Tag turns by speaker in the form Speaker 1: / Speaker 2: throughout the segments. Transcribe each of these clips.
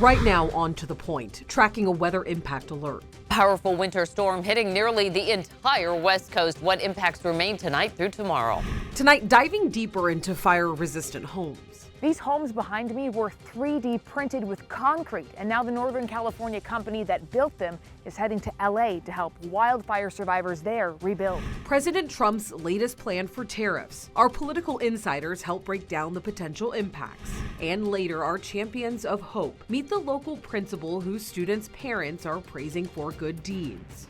Speaker 1: Right now, on to the point, tracking a weather impact alert.
Speaker 2: Powerful winter storm hitting nearly the entire West Coast. What impacts remain tonight through tomorrow?
Speaker 1: Tonight, diving deeper into fire-resistant homes.
Speaker 3: These homes behind me were 3D printed with concrete, and now the Northern California company that built them is heading to LA to help wildfire survivors there rebuild.
Speaker 1: President Trump's latest plan for tariffs. Our political insiders help break down the potential impacts. And later, our champions of hope meet the local principal whose students' parents are praising for good deeds.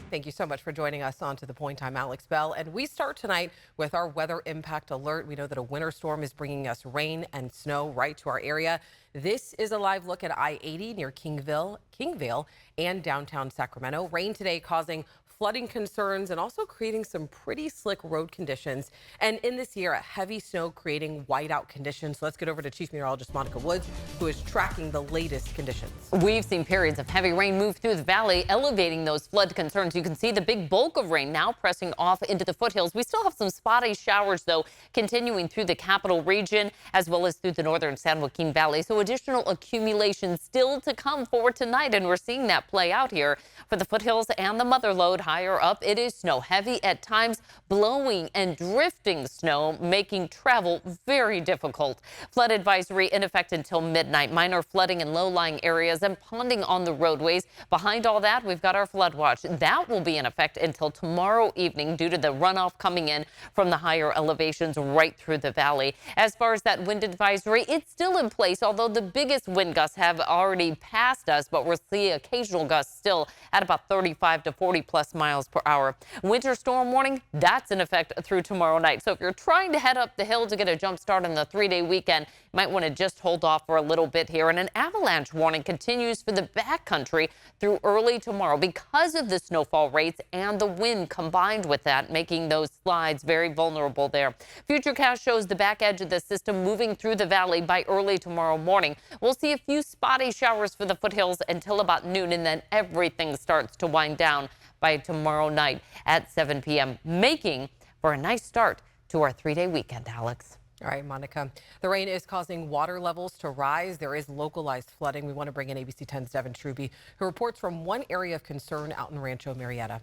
Speaker 4: Thank you so much for joining us on To The Point. I'm Alex Bell, and we start tonight with our weather impact alert. We know that a winter storm is bringing us rain and snow right to our area. This is a live look at I-80 near Kingvale and downtown Sacramento. Rain today causing flooding concerns and also creating some pretty slick road conditions. And in this year, heavy snow creating whiteout conditions. So let's get over to Chief Meteorologist Monica Woods, who is tracking the latest conditions.
Speaker 2: We've seen periods of heavy rain move through the valley, elevating those flood concerns. You can see the big bulk of rain now pressing off into the foothills. We still have some spotty showers, though, continuing through the capital region as well as through the northern San Joaquin Valley. So additional accumulation still to come for tonight, and we're seeing that play out here for the foothills and the mother lode. Higher up, it is snow heavy at times, blowing and drifting snow, making travel very difficult. Flood advisory in effect until midnight. Minor flooding in low-lying areas and ponding on the roadways. Behind all that, we've got our flood watch. That will be in effect until tomorrow evening due to the runoff coming in from the higher elevations right through the valley. As far as that wind advisory, it's still in place, although the biggest wind gusts have already passed us, but we're seeing occasional gusts still at about 35 to 40 plus miles per hour. Winter storm warning, that's in effect through tomorrow night. So if you're trying to head up the hill to get a jump start on the 3-day weekend, you might want to just hold off for a little bit here. And an avalanche warning continues for the backcountry through early tomorrow because of the snowfall rates and the wind combined with that, making those slides very vulnerable there. Futurecast shows the back edge of the system moving through the valley by early tomorrow morning. We'll see a few spotty showers for the foothills until about noon, and then everything starts to wind down by tomorrow night at 7 p.m., making for a nice start to our 3-day weekend, Alex.
Speaker 4: All right, Monica. The rain is causing water levels to rise. There is localized flooding. We want to bring in ABC 10's Devin Truby, who reports from one area of concern out in Rancho Murieta.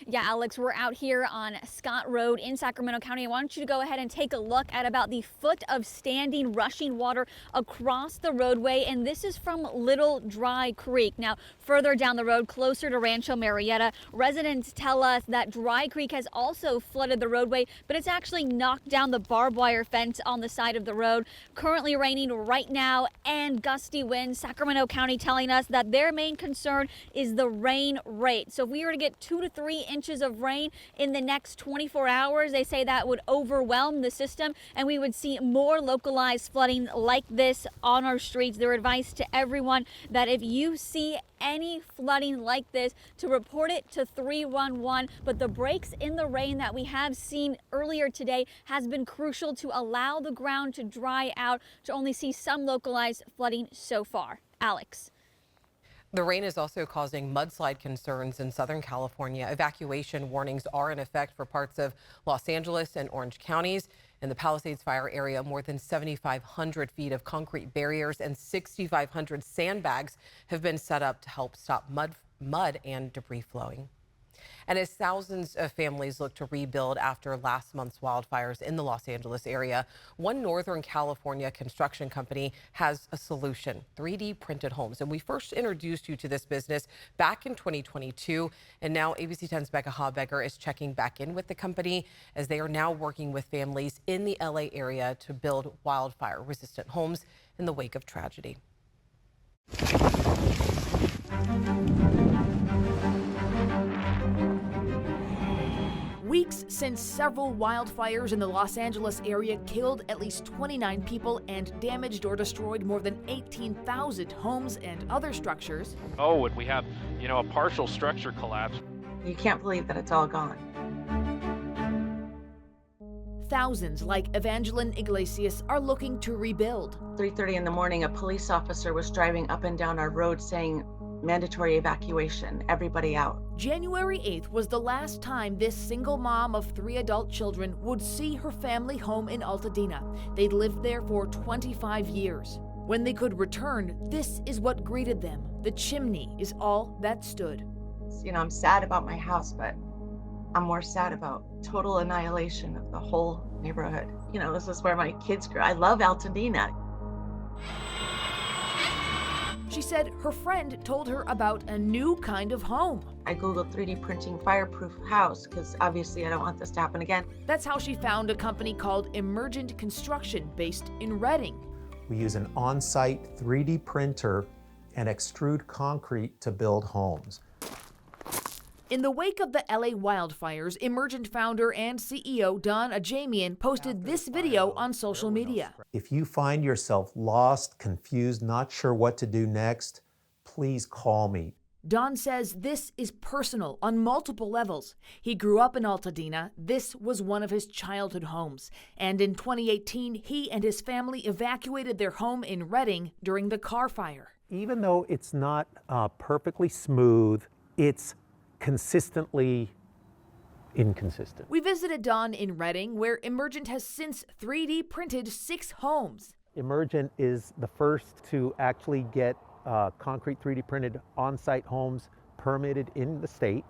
Speaker 5: Yeah, Alex, we're out here on Scott Road in Sacramento County. I want you to go ahead and take a look at about the foot of standing, rushing water across the roadway. And this is from Little Dry Creek. Now, further down the road, closer to Rancho Murieta, residents tell us that Dry Creek has also flooded the roadway, but it's actually knocked down the barbed wire fence on the side of the road. Currently raining right now and gusty winds. Sacramento County telling us that their main concern is the rain rate. So if we were to get 2 to 3 inches of rain in the next 24 hours, they say that would overwhelm the system and we would see more localized flooding like this on our streets. Their advice to everyone that if you see any flooding like this, to report it to 311. But the breaks in the rain that we have seen earlier today has been crucial to allow the ground to dry out, to only see some localized flooding so far. Alex.
Speaker 4: The rain is also causing mudslide concerns in Southern California. Evacuation warnings are in effect for parts of Los Angeles and Orange counties. In the Palisades fire area, more than 7,500 feet of concrete barriers and 6,500 sandbags have been set up to help stop mud and debris flowing. And as thousands of families look to rebuild after last month's wildfires in the Los Angeles area, one Northern California construction company has a solution: 3D printed homes. And we first introduced you to this business back in 2022. And now ABC 10's Becca Habegger is checking back in with the company as they are now working with families in the LA area to build wildfire resistant homes in the wake of tragedy.
Speaker 3: Weeks since several wildfires in the Los Angeles area killed at least 29 people and damaged or destroyed more than 18,000 homes and other structures.
Speaker 6: Oh, and we have, a partial structure collapse.
Speaker 7: You can't believe that it's all gone.
Speaker 3: Thousands like Evangeline Iglesias are looking to rebuild.
Speaker 7: 3:30 in the morning, a police officer was driving up and down our road saying, mandatory evacuation, everybody out.
Speaker 3: January 8th was the last time this single mom of 3 adult children would see her family home in Altadena. They'd lived there for 25 years. When they could return, this is what greeted them. The chimney is all that stood.
Speaker 7: You know, I'm sad about my house, but I'm more sad about total annihilation of the whole neighborhood. You know, this is where my kids grew. I love Altadena.
Speaker 3: She said her friend told her about a new kind of home.
Speaker 7: I Googled 3D printing fireproof house because obviously I don't want this to happen again.
Speaker 3: That's how she found a company called Emergent Construction based in Redding.
Speaker 8: We use an on-site 3D printer and extrude concrete to build homes.
Speaker 3: In the wake of the LA wildfires, Emergent founder and CEO Don Ajamian posted this video on social media.
Speaker 8: If you find yourself lost, confused, not sure what to do next, please call me.
Speaker 3: Don says this is personal on multiple levels. He grew up in Altadena. This was one of his childhood homes. And in 2018, he and his family evacuated their home in Redding during the Carr Fire.
Speaker 8: Even though it's not perfectly smooth, it's consistently inconsistent.
Speaker 3: We visited Don in Redding, where Emergent has since 3D printed 6 homes.
Speaker 8: Emergent is the first to actually get concrete 3D printed on-site homes permitted in the state.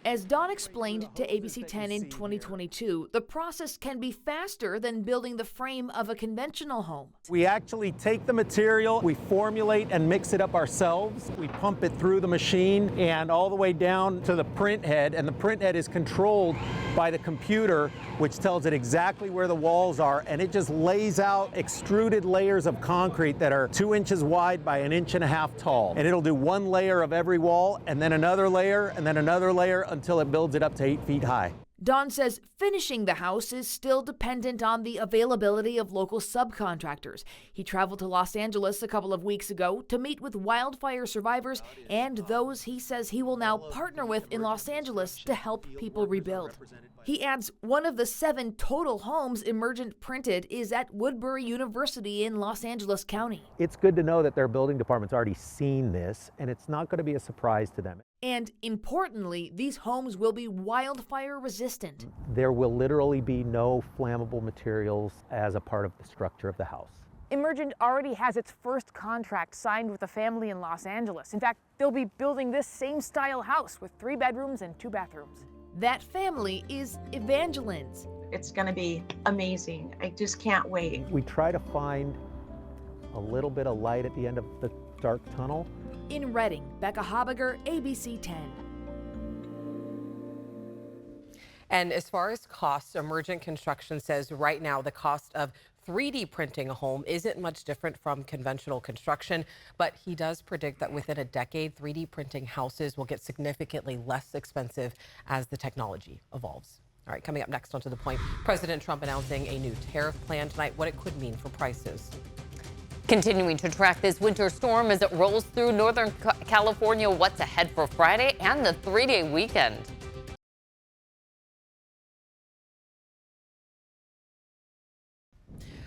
Speaker 3: As Don explained to ABC 10 in 2022, the process can be faster than building the frame of a conventional home.
Speaker 8: We actually take the material, we formulate and mix it up ourselves. We pump it through the machine and all the way down to the print head, and the print head is controlled by the computer, which tells it exactly where the walls are, and it just lays out extruded layers of concrete that are 2 inches wide by 1.5 inches tall. And it'll do 1 layer of every wall, and then another layer, and then another layer, until it builds it up to 8 feet high.
Speaker 3: Don says finishing the house is still dependent on the availability of local subcontractors. He traveled to Los Angeles a couple of weeks ago to meet with wildfire survivors and those he says he will now partner with in Los Angeles to help people rebuild. He adds one of the 7 total homes Emergent printed is at Woodbury University in Los Angeles County.
Speaker 8: It's good to know that their building department's already seen this, and it's not going to be a surprise to them.
Speaker 3: And importantly, these homes will be wildfire resistant.
Speaker 8: There will literally be no flammable materials as a part of the structure of the house.
Speaker 9: Emergent already has its first contract signed with a family in Los Angeles. In fact, they'll be building this same style house with 3 bedrooms and 2 bathrooms.
Speaker 3: That family is Evangelines.
Speaker 7: It's going to be amazing. I just can't wait.
Speaker 8: We try to find a little bit of light at the end of the dark tunnel.
Speaker 3: In Redding, Becca Habiger, ABC 10.
Speaker 4: And as far as costs, Emergent Construction says right now the cost of 3D printing a home isn't much different from conventional construction, but he does predict that within a decade, 3D printing houses will get significantly less expensive as the technology evolves. All right, coming up next, on To The Point, President Trump announcing a new tariff plan tonight, what it could mean for prices.
Speaker 2: Continuing to track this winter storm as it rolls through Northern California, what's ahead for Friday and the 3-day weekend.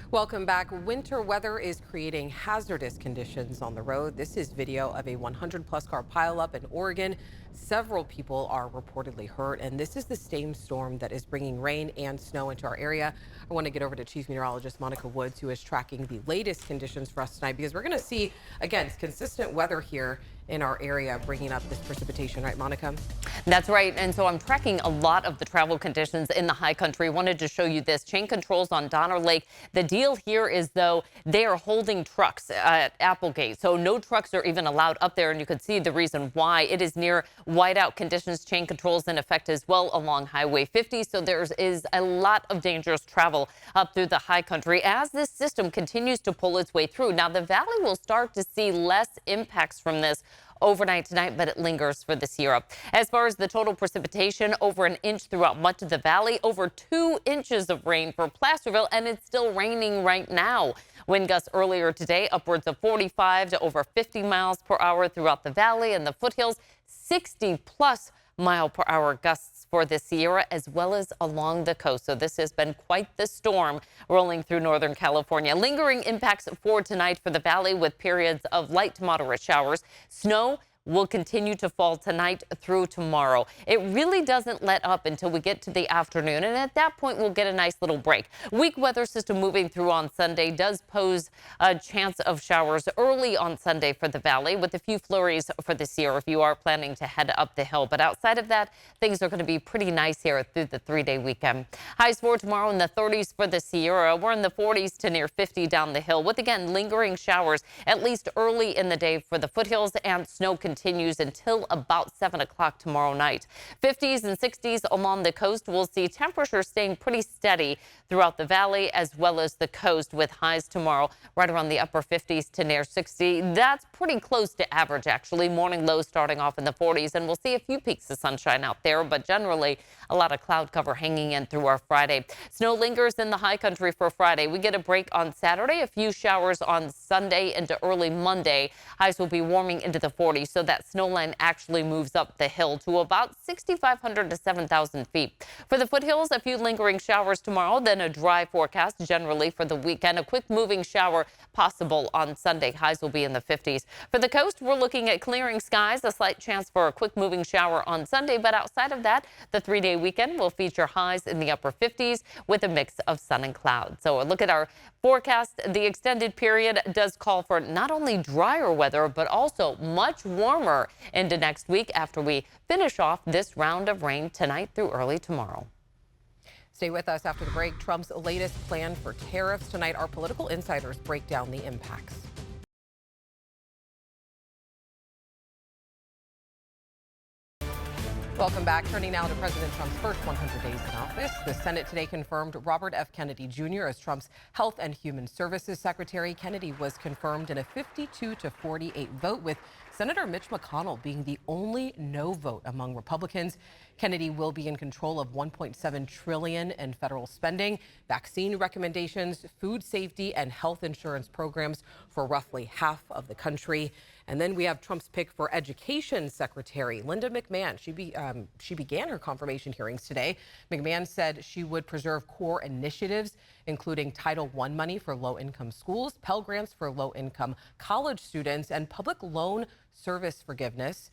Speaker 4: Welcome back. Winter weather is creating hazardous conditions on the road. This is video of a 100-plus car pileup in Oregon. Several people are reportedly hurt, and this is the same storm that is bringing rain and snow into our area. I want to get over to Chief Meteorologist Monica Woods, who is tracking the latest conditions for us tonight, because we're going to see, again, consistent weather here in our area bringing up this precipitation, right, Monica?
Speaker 2: That's right. And so I'm tracking a lot of the travel conditions in the high country. Wanted to show you this. Chain controls on Donner Lake. The deal here is, though, they are holding trucks at Applegate. So no trucks are even allowed up there. And you can see the reason why. It is near whiteout conditions. Chain controls in effect as well along Highway 50. So there is a lot of dangerous travel up through the high country as this system continues to pull its way through. Now, the valley will start to see less impacts from this overnight tonight, but it lingers for the Sierra. As far as the total precipitation, over 1 inch throughout much of the valley, over 2 inches of rain for Placerville, and it's still raining right now. Wind gusts earlier today, upwards of 45 to over 50 miles per hour throughout the valley and the foothills, 60-plus mile-per-hour gusts for the Sierra as well as along the coast. So this has been quite the storm rolling through Northern California. Lingering impacts for tonight for the valley with periods of light to moderate showers. Snow will continue to fall tonight through tomorrow. It really doesn't let up until we get to the afternoon, and at that point we'll get a nice little break. Weak weather system moving through on Sunday does pose a chance of showers early on Sunday for the valley, with a few flurries for the Sierra if you are planning to head up the hill. But outside of that, things are going to be pretty nice here through the 3-day weekend. Highs for tomorrow in the 30s for the Sierra. We're in the 40s to near 50 down the hill, with again lingering showers at least early in the day for the foothills, and snow continues until about 7 o'clock tomorrow night. 50s and 60s along the coast. We'll see temperatures staying pretty steady throughout the valley as well as the coast, with highs tomorrow right around the upper 50s to near 60. That's pretty close to average, actually. Morning lows starting off in the 40s, and we'll see a few peaks of sunshine out there, but generally a lot of cloud cover hanging in through our Friday. Snow lingers in the high country for Friday. We get a break on Saturday, a few showers on Sunday into early Monday. Highs will be warming into the 40s, so that snow line actually moves up the hill to about 6,500 to 7,000 feet. For the foothills, a few lingering showers tomorrow, then a dry forecast generally for the weekend. A quick moving shower possible on Sunday. Highs will be in the 50s. For the coast, we're looking at clearing skies, a slight chance for a quick moving shower on Sunday. But outside of that, the 3-day weekend will feature highs in the upper 50s with a mix of sun and clouds. So a look at our forecast. The extended period does call for not only drier weather, but also much warmer into next week after we finish off this round of rain tonight through early tomorrow.
Speaker 4: Stay with us after the break. Trump's latest plan for tariffs. Tonight, our political insiders break down the impacts. Welcome back. Turning now to President Trump's first 100 days in office. The Senate today confirmed Robert F. Kennedy Jr. as Trump's Health and Human Services Secretary. Kennedy was confirmed in a 52-48 vote, with Senator Mitch McConnell being the only no vote among Republicans. Kennedy will be in control of $1.7 trillion in federal spending, vaccine recommendations, food safety, and health insurance programs for roughly half of the country. And then we have Trump's pick for Education Secretary, Linda McMahon. She began her confirmation hearings today. McMahon said she would preserve core initiatives, including Title I money for low-income schools, Pell Grants for low-income college students, and public loan service forgiveness.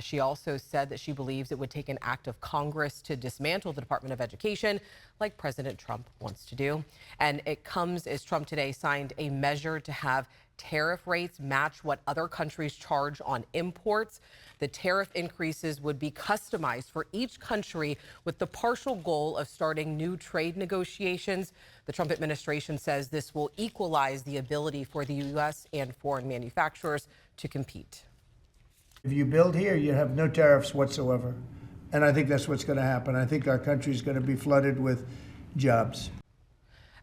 Speaker 4: She also said that she believes it would take an act of Congress to dismantle the Department of Education, like President Trump wants to do. And it comes as Trump today signed a measure to have tariff rates match what other countries charge on imports. The tariff increases would be customized for each country, with the partial goal of starting new trade negotiations. The Trump administration says this will equalize the ability for the U.S. and foreign manufacturers to compete.
Speaker 10: If you build here, you have no tariffs whatsoever. And I think that's what's going to happen. I think our country is going to be flooded with jobs.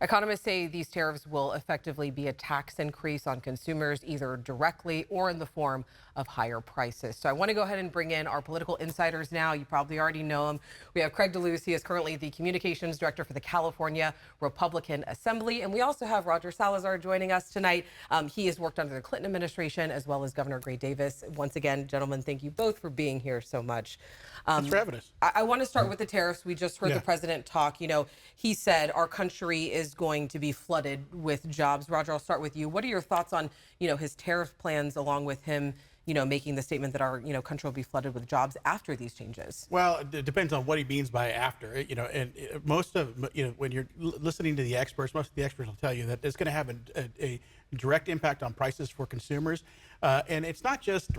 Speaker 4: Economists say these tariffs will effectively be a tax increase on consumers, either directly or in the form of higher prices. So I want to go ahead and bring in our political insiders now. You probably already know him. We have Craig DeLuz. He is currently the communications director for the California Republican Assembly. And we also have Roger Salazar joining us tonight. He has worked under the Clinton administration as well as Governor Gray Davis. Once again, gentlemen, thank you both for being here so much.
Speaker 11: Thanks for having us.
Speaker 4: I want to start with the tariffs. We just heard the president talk. You know, he said our country is going to be flooded with jobs. Roger, I'll start with you. What are your thoughts on, his tariff plans, along with him, making the statement that our, country will be flooded with jobs after these changes?
Speaker 11: Well, it depends on what he means by after, and most of, when you're listening to the experts, most of the experts will tell you that it's going to have a direct impact on prices for consumers. And it's not just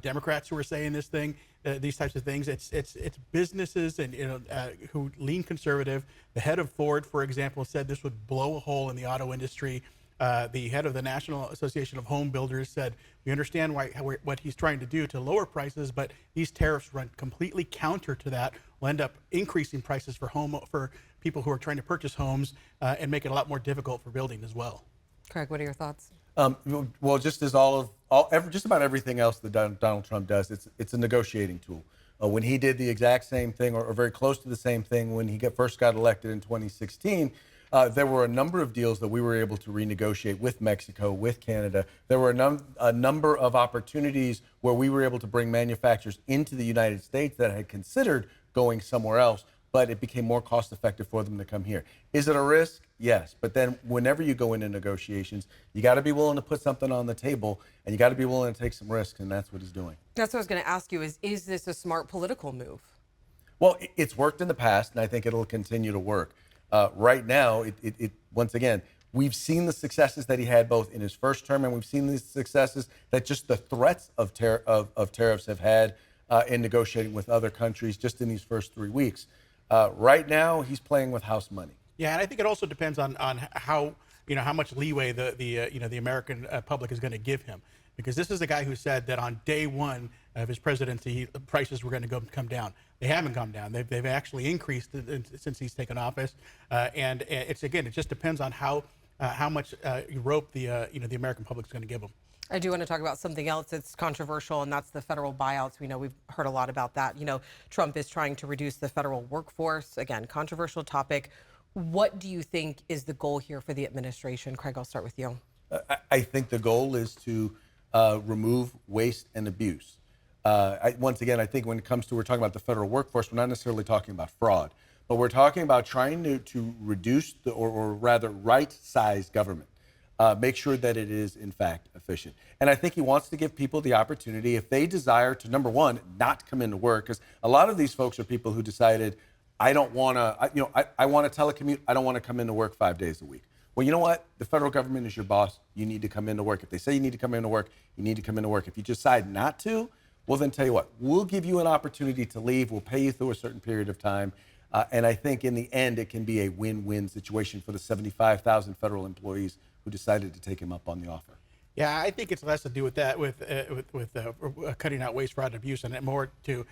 Speaker 11: Democrats who are saying this thing, these types of things. It's businesses and who lean conservative. The head of Ford, for example, said this would blow a hole in the auto industry. The head of the National Association of Home Builders said, we understand what he's trying to do to lower prices, but these tariffs run completely counter to that, will end up increasing prices for people who are trying to purchase homes and make it a lot more difficult for building as well.
Speaker 4: Craig, what are your thoughts?
Speaker 12: Well, just as just about everything else that Donald Trump does, it's a negotiating tool. When he did the exact same thing, or very close to the same thing, when he first got elected in 2016, there were a number of deals that we were able to renegotiate with Mexico, with Canada. There were a number of opportunities where we were able to bring manufacturers into the United States that had considered going somewhere else, but it became more cost effective for them to come here. Is it a risk? Yes. But then whenever you go into negotiations, you got to be willing to put something on the table, and you got to be willing to take some risks, and that's what he's doing.
Speaker 4: That's what I was going to ask you is this a smart political move?
Speaker 12: Well, it's worked in the past, and I think it'll continue to work. Right now, once again, we've seen the successes that he had both in his first term, and we've seen the successes that just the threats of tariffs have had in negotiating with other countries just in these first 3 weeks. Right now, he's playing with house money.
Speaker 11: Yeah, and I think it also depends on how much leeway the American public is going to give him, because this is a guy who said that on day one of his presidency, prices were going to come down. They haven't come down. They've actually increased since he's taken office, and it just depends on how much rope the American public is going to give him.
Speaker 4: I do want to talk about something else that's controversial, and that's the federal buyouts. We know we've heard a lot about that. Trump is trying to reduce the federal workforce. Again, controversial topic. What do you think is the goal here for the administration? Craig, I'll start with you.
Speaker 12: I think the goal is to remove waste and abuse. Once again, I think when it comes to, we're talking about the federal workforce, we're not necessarily talking about fraud, but we're talking about trying to reduce or rather right-size government. Make sure that it is, in fact, efficient. And I think he wants to give people the opportunity, if they desire to, number one, not come into work, because a lot of these folks are people who decided, I don't want to, I want to telecommute, I don't want to come into work 5 days a week. Well, you know what? The federal government is your boss. You need to come into work. If they say you need to come into work, you need to come into work. If you decide not to, well, then tell you what, we'll give you an opportunity to leave. We'll pay you through a certain period of time. And I think in the end, it can be a win-win situation for the 75,000 federal employees who decided to take him up on the offer.
Speaker 11: Yeah, I think it's less to do with that, with cutting out waste, fraud, and abuse, and more to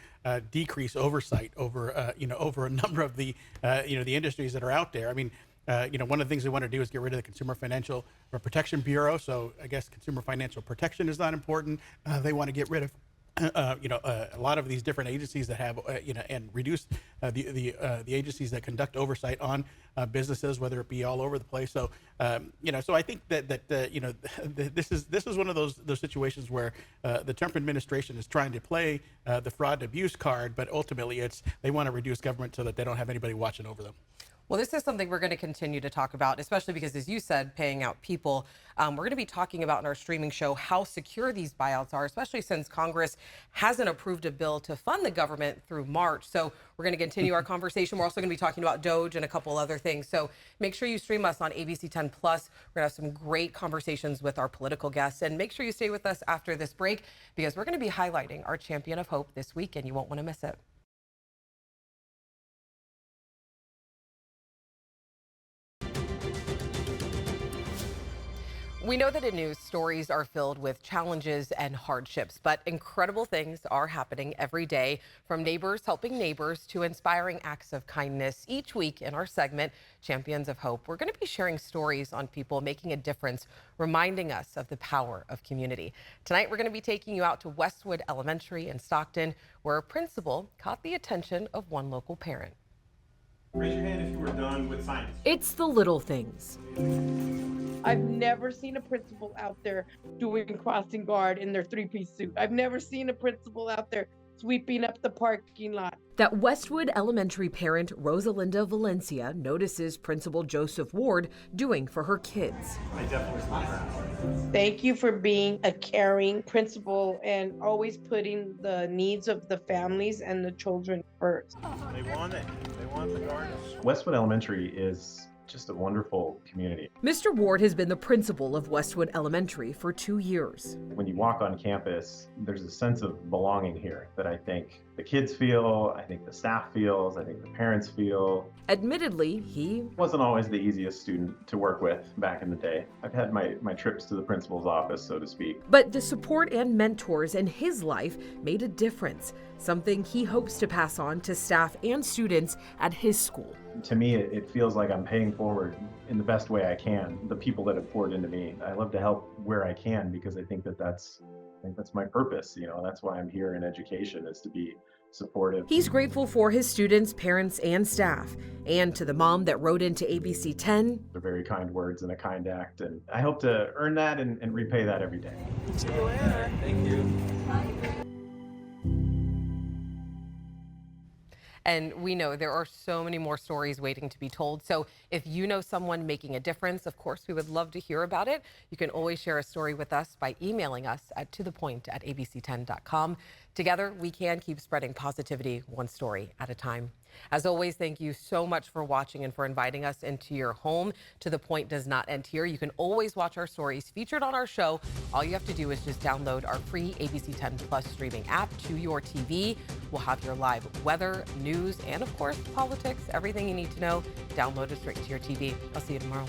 Speaker 11: decrease oversight over, over a number of the, the industries that are out there. I mean, one of the things they want to do is get rid of the Consumer Financial Protection Bureau. So I guess consumer financial protection is not important. They want to get rid of a lot of these different agencies that have, and reduce the agencies that conduct oversight on businesses, whether it be all over the place. So, so I think that this is one of those situations where the Trump administration is trying to play the fraud and abuse card, but ultimately they want to reduce government so that they don't have anybody watching over them.
Speaker 4: Well, this is something we're going to continue to talk about, especially because, as you said, paying out people. We're going to be talking about in our streaming show how secure these buyouts are, especially since Congress hasn't approved a bill to fund the government through March. So we're going to continue our conversation. We're also going to be talking about DOGE and a couple other things. So make sure you stream us on ABC 10 Plus. We're going to have some great conversations with our political guests. And make sure you stay with us after this break, because we're going to be highlighting our champion of hope this week, and you won't want to miss it. We know that in news, stories are filled with challenges and hardships, but incredible things are happening every day, from neighbors helping neighbors to inspiring acts of kindness. Each week in our segment, Champions of Hope, we're going to be sharing stories on people making a difference, reminding us of the power of community. Tonight, we're going to be taking you out to Westwood Elementary in Stockton, where a principal caught the attention of one local parent.
Speaker 13: Raise your hand if you were done with science.
Speaker 1: It's the little things.
Speaker 14: I've never seen a principal out there doing crossing guard in their three-piece suit. I've never seen a principal out there sweeping up the parking lot.
Speaker 1: That Westwood Elementary parent Rosalinda Valencia notices Principal Joseph Ward doing for her kids.
Speaker 13: I definitely respond.
Speaker 14: Thank you for being a caring principal and always putting the needs of the families and the children first.
Speaker 13: They want it. They want the garden.
Speaker 15: Westwood Elementary is just a wonderful community.
Speaker 1: Mr. Ward has been the principal of Westwood Elementary for 2 years.
Speaker 15: When you walk on campus, there's a sense of belonging here that I think the kids feel, I think the staff feels, I think the parents feel.
Speaker 1: Admittedly, he
Speaker 15: wasn't always the easiest student to work with back in the day. I've had my trips to the principal's office, so to speak.
Speaker 1: But the support and mentors in his life made a difference, something he hopes to pass on to staff and students at his school.
Speaker 15: To me, it feels like I'm paying forward in the best way I can the people that have poured into me. I love to help where I can because I think that's my purpose. That's why I'm here in education, is to be supportive.
Speaker 1: He's grateful for his students, parents, and staff, and to the mom that wrote into ABC 10.
Speaker 15: They're very kind words and a kind act, and I hope to earn that and repay that every day.
Speaker 13: See you later. Thank you.
Speaker 4: And we know there are so many more stories waiting to be told. So if you know someone making a difference, of course, we would love to hear about it. You can always share a story with us by emailing us at tothepoint@abc10.com. Together, we can keep spreading positivity one story at a time. As always, thank you so much for watching and for inviting us into your home. To the Point does not end here. You can always watch our stories featured on our show. All you have to do is just download our free ABC 10 Plus streaming app to your TV. We'll have your live weather, news, and of course, politics, everything you need to know. Download it straight to your TV. I'll see you tomorrow.